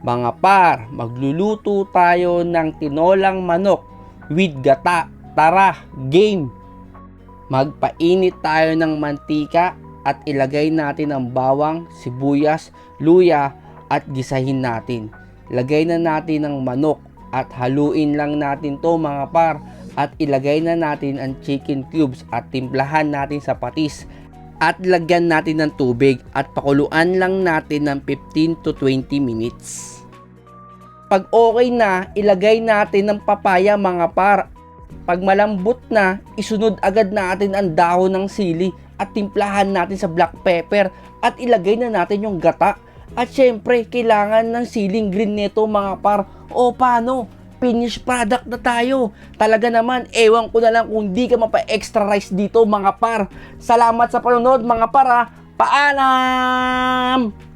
Mga par, magluluto tayo ng tinolang manok with gata. Tara, game! Magpainit tayo ng mantika at ilagay natin ang bawang, sibuyas, luya at gisahin natin. Lagay na natin ang manok at haluin lang natin to mga par, at ilagay na natin ang chicken cubes at timplahan natin sa patis at lagyan natin ng tubig at pakuluan lang natin ng 15 to 20 minutes. Pag okay na, ilagay natin ng papaya mga par. Pag malambot na, isunod agad natin ang dahon ng sili at timplahan natin sa black pepper at ilagay na natin yung gata. At syempre, kailangan ng siling green nito mga par. O paano? Finished product na tayo. Talaga naman, ewan ko na lang kung di ka mapa-extra rice dito mga par. Salamat sa panonood mga par ha. Paalam!